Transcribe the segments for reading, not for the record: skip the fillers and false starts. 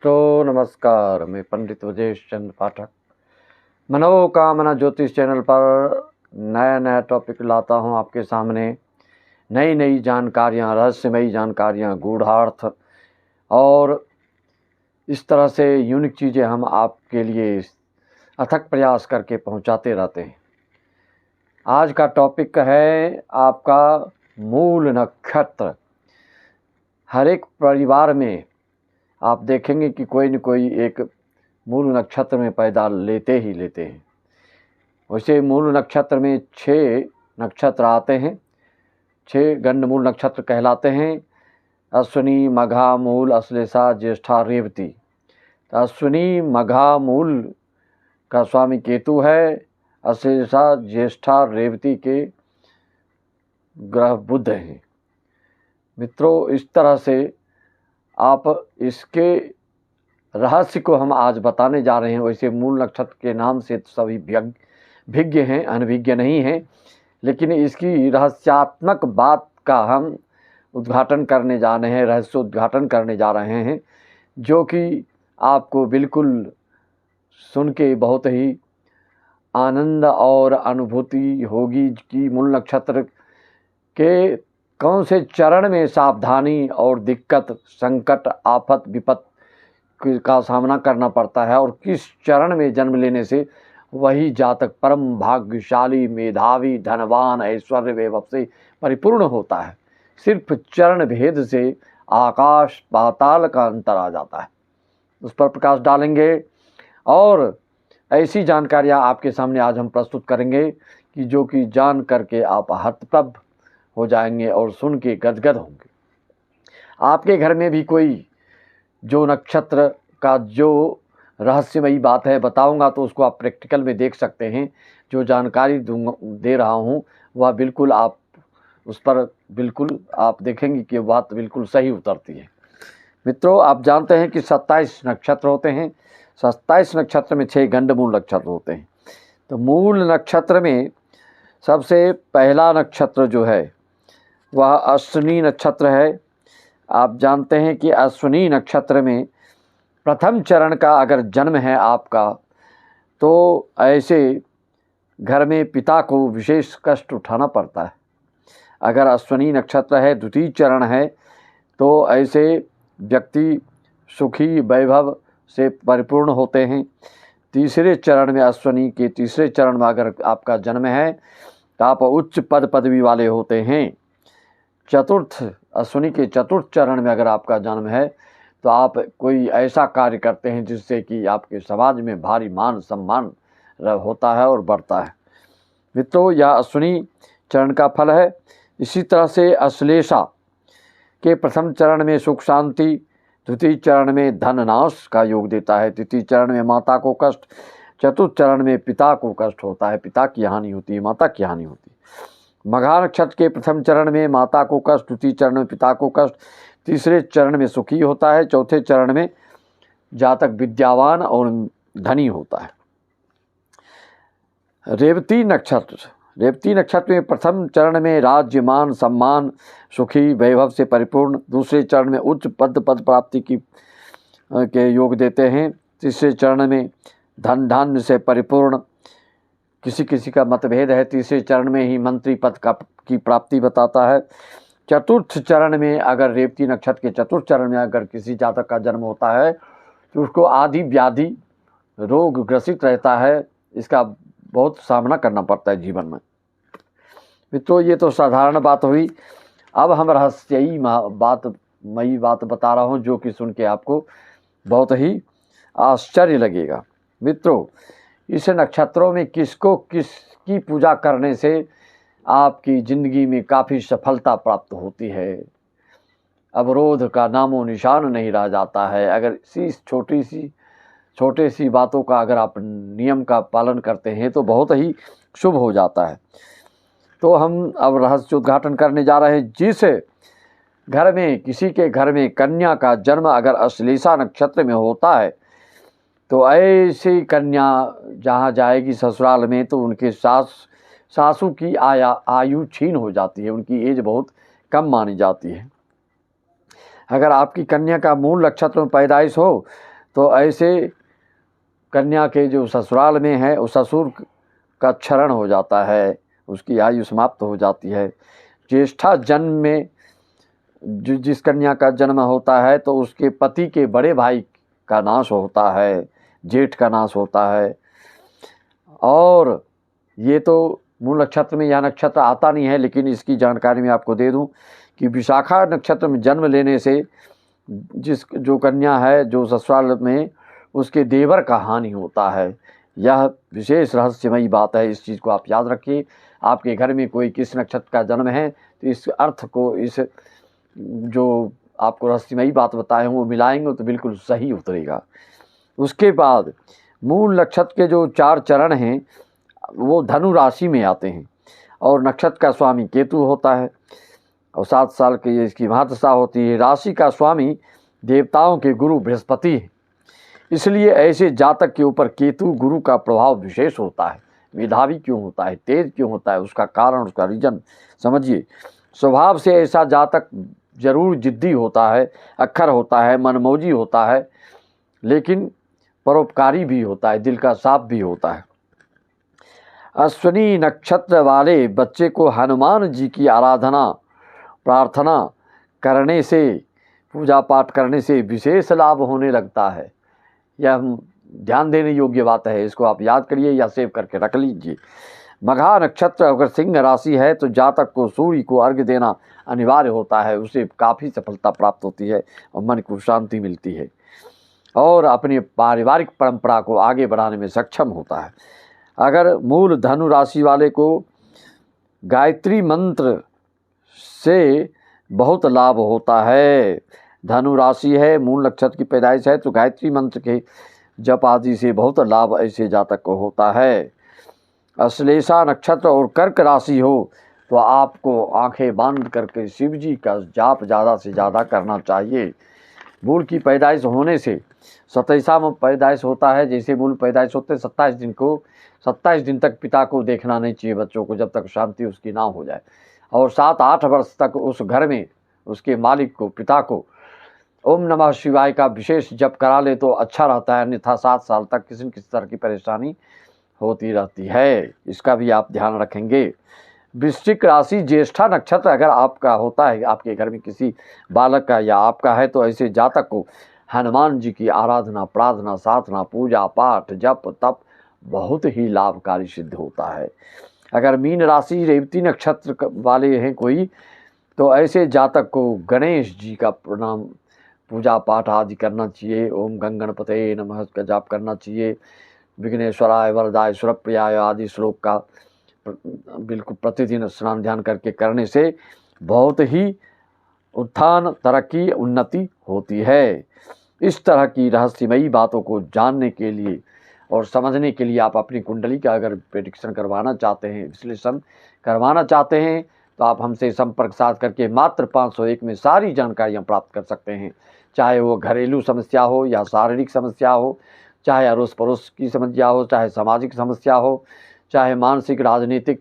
तो नमस्कार, मैं पंडित वजेश चंद्र पाठक मनोकामना ज्योतिष चैनल पर नया नया टॉपिक लाता हूं आपके सामने। नई नई जानकारियां, रहस्यमयी जानकारियां, गूढ़ार्थ और इस तरह से यूनिक चीज़ें हम आपके लिए अथक प्रयास करके पहुंचाते रहते हैं। आज का टॉपिक है आपका मूल नक्षत्र। हर एक परिवार में आप देखेंगे कि कोई न कोई एक मूल नक्षत्र में पैदा लेते ही लेते हैं। वैसे मूल नक्षत्र में 6 नक्षत्र आते हैं, 6 गंडमूल नक्षत्र कहलाते हैं। अश्विनी, मघा, मूल, अश्लेषा, ज्येष्ठा, रेवती। तो अश्विनी मघा मूल का स्वामी केतु है, अश्लेषा ज्येष्ठा रेवती के ग्रह बुध हैं। मित्रों, इस तरह से आप इसके रहस्य को हम आज बताने जा रहे हैं। वैसे मूल नक्षत्र के नाम से तो सभी भिज्ञ हैं, अनभिज्ञ नहीं हैं, लेकिन इसकी रहस्यात्मक बात का हम उद्घाटन करने जा रहे हैं, रहस्य उद्घाटन करने जा रहे हैं, जो कि आपको बिल्कुल सुन के बहुत ही आनंद और अनुभूति होगी कि मूल नक्षत्र के कौन से चरण में सावधानी और दिक्कत, संकट, आफत, विपत का सामना करना पड़ता है और किस चरण में जन्म लेने से वही जातक परम भाग्यशाली, मेधावी, धनवान, ऐश्वर्य वैभव से परिपूर्ण होता है। सिर्फ चरण भेद से आकाश पाताल का अंतर आ जाता है। उस पर प्रकाश डालेंगे और ऐसी जानकारियां आपके सामने आज हम प्रस्तुत करेंगे कि जो कि जान करके आप हतप्रभ हो जाएंगे और सुन के गदगद होंगे। आपके घर में भी कोई जो नक्षत्र का जो रहस्यमयी बात है बताऊंगा तो उसको आप प्रैक्टिकल में देख सकते हैं। जो जानकारी दे रहा हूं वह बिल्कुल आप उस पर बिल्कुल आप देखेंगे कि बात बिल्कुल सही उतरती है। मित्रों, आप जानते हैं कि 27 नक्षत्र होते हैं। 27 नक्षत्र में 6 गंडमूल नक्षत्र होते हैं। तो मूल नक्षत्र में सबसे पहला नक्षत्र जो है वह अश्विनी नक्षत्र है। आप जानते हैं कि अश्विनी नक्षत्र में प्रथम चरण का अगर जन्म है आपका तो ऐसे घर में पिता को विशेष कष्ट उठाना पड़ता है। अगर अश्विनी नक्षत्र है, द्वितीय चरण है, तो ऐसे व्यक्ति सुखी वैभव से परिपूर्ण होते हैं। तीसरे चरण में, अश्विनी के तीसरे चरण में अगर आपका जन्म है तो आप उच्च पदवी वाले होते हैं। चतुर्थ, अश्विनी के चतुर्थ चरण में अगर आपका जन्म है तो आप कोई ऐसा कार्य करते हैं जिससे कि आपके समाज में भारी मान सम्मान होता है और बढ़ता है। मित्रों, यह अश्विनी चरण का फल है। इसी तरह से अश्लेषा के प्रथम चरण में सुख शांति, द्वितीय चरण में धन नाश का योग देता है, तृतीय चरण में माता को कष्ट, चतुर्थ चरण में पिता को कष्ट होता है, पिता की हानि होती है, माता की हानि होती है। मघा नक्षत्र के प्रथम चरण में माता को कष्ट, द्वितीय चरण में पिता को कष्ट, तीसरे चरण में सुखी होता है, चौथे चरण में जातक विद्यावान और धनी होता है। रेवती नक्षत्र, रेवती नक्षत्र में प्रथम चरण में राज्य, मान सम्मान, सुखी वैभव से परिपूर्ण, दूसरे चरण में उच्च पद प्राप्ति के योग देते हैं, तीसरे चरण में धन धान्य से परिपूर्ण, किसी किसी का मतभेद है, तीसरे चरण में ही मंत्री पद की प्राप्ति बताता है। चतुर्थ चरण में अगर रेवती नक्षत्र के चतुर्थ चरण में अगर किसी जातक का जन्म होता है तो उसको आदि व्याधि रोग ग्रसित रहता है। इसका बहुत सामना करना पड़ता है जीवन में। मित्रों, ये तो साधारण बात हुई। अब हम रहस्यमयी बात बता रहा हूँ जो कि सुन के आपको बहुत ही आश्चर्य लगेगा। मित्रों, इस नक्षत्रों में किसकी पूजा करने से आपकी ज़िंदगी में काफ़ी सफलता प्राप्त होती है, अवरोध का नामो निशान नहीं रह जाता है। अगर इसी छोटे सी बातों का अगर आप नियम का पालन करते हैं तो बहुत ही शुभ हो जाता है। तो हम अब रहस्य उद्घाटन करने जा रहे हैं। जिस घर में, किसी के घर में कन्या का जन्म अगर अश्लेषा नक्षत्र में होता है तो ऐसी कन्या जहाँ जाएगी ससुराल में तो उनके सासू की आयु क्षीण हो जाती है, उनकी एज बहुत कम मानी जाती है। अगर आपकी कन्या का मूल नक्षत्र में पैदाइश हो तो ऐसे कन्या के जो ससुराल में है उस ससुर का क्षरण हो जाता है, उसकी आयु समाप्त हो जाती है। ज्येष्ठा जन्म में जिस कन्या का जन्म होता है तो उसके पति के बड़े भाई का नाश होता है, जेठ का नाश होता है। और ये तो मूल नक्षत्र में यह नक्षत्र आता नहीं है, लेकिन इसकी जानकारी मैं आपको दे दूं कि विशाखा नक्षत्र में जन्म लेने से जो कन्या है जो ससुराल में, उसके देवर का हानि होता है। यह विशेष रहस्यमयी बात है, इस चीज़ को आप याद रखिए। आपके घर में कोई किस नक्षत्र का जन्म है तो इस अर्थ को, इस जो आपको रहस्यमयी बात बताए हूँ वो मिलाएंगे तो बिल्कुल सही उतरेगा। उसके बाद मूल नक्षत्र के जो 4 चरण हैं वो धनु राशि में आते हैं और नक्षत्र का स्वामी केतु होता है और 7 साल की इसकी महत्ता होती है। राशि का स्वामी देवताओं के गुरु बृहस्पति है, इसलिए ऐसे जातक के ऊपर केतु गुरु का प्रभाव विशेष होता है। मेधावी क्यों होता है, तेज क्यों होता है, उसका कारण, उसका रीजन समझिए। स्वभाव से ऐसा जातक जरूर जिद्दी होता है, अक्खर होता है, मनमौजी होता है, लेकिन परोपकारी भी होता है, दिल का साफ भी होता है। अश्विनी नक्षत्र वाले बच्चे को हनुमान जी की आराधना प्रार्थना करने से, पूजा पाठ करने से विशेष लाभ होने लगता है। यह ध्यान देने योग्य बात है, इसको आप याद करिए या सेव करके रख लीजिए। मघा नक्षत्र अगर सिंह राशि है तो जातक को सूर्य को अर्घ्य देना अनिवार्य होता है, उसे काफ़ी सफलता प्राप्त होती है और मन को शांति मिलती है और अपनी पारिवारिक परंपरा को आगे बढ़ाने में सक्षम होता है। अगर मूल धनु राशि वाले को गायत्री मंत्र से बहुत लाभ होता है। धनु राशि है, मूल नक्षत्र की पैदाइश है तो गायत्री मंत्र के जप आदि से बहुत लाभ ऐसे जातक को होता है। अश्लेषा नक्षत्र और कर्क राशि हो तो आपको आंखें बंद करके शिव जी का जाप ज़्यादा से ज़्यादा करना चाहिए। मूल की पैदाइश होने से 27वां में पैदाइश होता है, जैसे मूल पैदाइश होते 27 दिन तक पिता को देखना नहीं चाहिए बच्चों को, जब तक शांति उसकी ना हो जाए। और 7-8 वर्ष तक उस घर में उसके मालिक को, पिता को ओम नमः शिवाय का विशेष जप करा ले तो अच्छा रहता है, अन्यथा 7 साल तक किसी न किसी तरह की परेशानी होती रहती है। इसका भी आप ध्यान रखेंगे। वृश्चिक राशि ज्येष्ठा नक्षत्र अगर आपका होता है, आपके घर में किसी बालक का या आपका है, तो ऐसे जातक को हनुमान जी की आराधना, प्रार्थना, साधना, पूजा पाठ, जप तप बहुत ही लाभकारी सिद्ध होता है। अगर मीन राशि रेवती नक्षत्र वाले हैं कोई, तो ऐसे जातक को गणेश जी का प्रणाम, पूजा पाठ आदि करना चाहिए। ओम गंगणपते नमः का जाप करना चाहिए। विघ्नेश्वराय वरदाय सुरप्रियाय आदि श्लोक का बिल्कुल प्रतिदिन स्नान ध्यान करके करने से बहुत ही उत्थान, तरक्की, उन्नति होती है। इस तरह की रहस्यमयी बातों को जानने के लिए और समझने के लिए आप अपनी कुंडली का अगर प्रेडिक्शन करवाना चाहते हैं, विश्लेषण करवाना चाहते हैं, तो आप हमसे संपर्क साध करके मात्र 501 में सारी जानकारियाँ प्राप्त कर सकते हैं। चाहे वो घरेलू समस्या हो या शारीरिक समस्या हो, चाहे अड़ोस पड़ोस की समस्या हो, चाहे सामाजिक समस्या हो, चाहे मानसिक, राजनीतिक,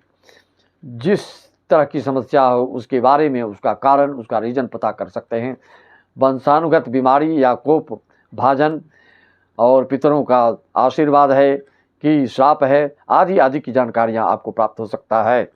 जिस तरह की समस्या हो उसके बारे में उसका कारण, उसका रीजन पता कर सकते हैं। वंशानुगत बीमारी या कोप भाजन और पितरों का आशीर्वाद है कि श्राप है आदि आदि की जानकारियाँ आपको प्राप्त हो सकता है।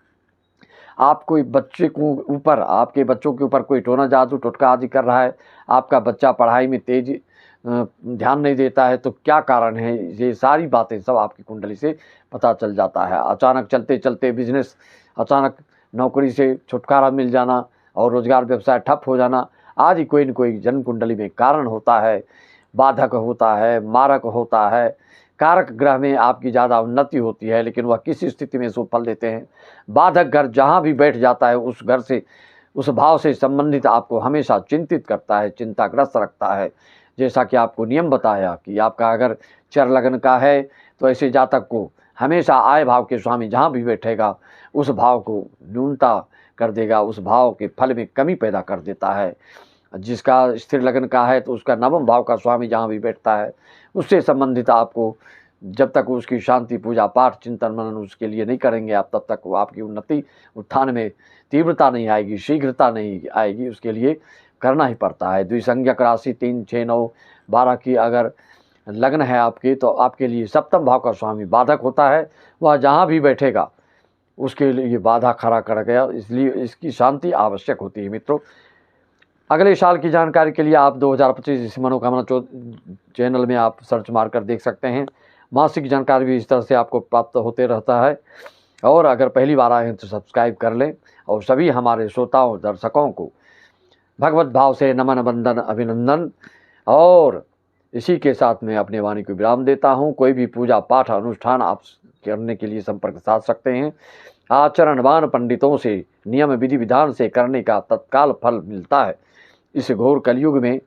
आप कोई बच्चे को ऊपर, आपके बच्चों के ऊपर कोई टोना जादू टोटका आदि कर रहा है, आपका बच्चा पढ़ाई में तेज ध्यान नहीं देता है, तो क्या कारण है, ये सारी बातें सब आपकी कुंडली से पता चल जाता है। अचानक चलते चलते बिजनेस, अचानक नौकरी से छुटकारा मिल जाना और रोजगार व्यवसाय ठप हो जाना आदि कोई न कोई जन्म कुंडली में कारण होता है। बाधक होता है, मारक होता है, कारक ग्रह में आपकी ज़्यादा उन्नति होती है, लेकिन वह किसी स्थिति में शुभ फल देते हैं। बाधक घर जहाँ भी बैठ जाता है उस घर से, उस भाव से संबंधित आपको हमेशा चिंतित करता है, चिंताग्रस्त रखता है। जैसा कि आपको नियम बताया कि आपका अगर चर लगन का है तो ऐसे जातक को हमेशा आय भाव के स्वामी जहाँ भी बैठेगा उस भाव को न्यूनता कर देगा, उस भाव के फल में कमी पैदा कर देता है। जिसका स्थिर लगन का है तो उसका नवम भाव का स्वामी जहाँ भी बैठता है उससे संबंधित आपको, जब तक उसकी शांति, पूजा पाठ, चिंतन मनन उसके लिए नहीं करेंगे आप, तब तक वो आपकी उन्नति, उत्थान में तीव्रता नहीं आएगी, शीघ्रता नहीं आएगी। उसके लिए करना ही पड़ता है। द्विसंज्ञक राशि 3, 6, 9, 12 की अगर लग्न है आपके, तो आपके लिए सप्तम भाव का स्वामी बाधक होता है। वह जहाँ भी बैठेगा उसके लिए ये बाधा खड़ा कर गया, इसलिए इसकी शांति आवश्यक होती है मित्रों। अगले साल की जानकारी के लिए आप 2025 इस मनोकामना चैनल में आप सर्च मारकर देख सकते हैं। मासिक जानकारी भी इस तरह से आपको प्राप्त होते रहता है। और अगर पहली बार आए हैं तो सब्सक्राइब कर लें। और सभी हमारे श्रोताओं दर्शकों को भगवत भाव से नमन वंदन अभिनंदन। और इसी के साथ मैं अपने वाणी को विराम देता हूँ। कोई भी पूजा पाठ अनुष्ठान आप करने के लिए संपर्क साध सकते हैं। आचरणवान पंडितों से नियम विधि विधान से करने का तत्काल फल मिलता है। इस घोर कलयुग में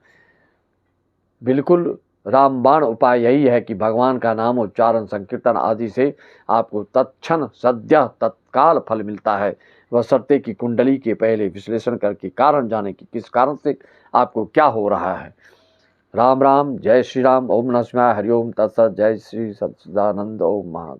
बिल्कुल रामबाण उपाय यही है कि भगवान का नाम उच्चारण संकीर्तन आदि से आपको तत्क्षण सद्य तत्काल फल मिलता है। वह शर्ते की कुंडली के पहले विश्लेषण करके कारण जाने कि किस कारण से आपको क्या हो रहा है। राम राम, जय श्री राम, ओम नमः शिवाय, हरिओम तत्सत, जय श्री सच्चिदानंद, ओम महाकाल।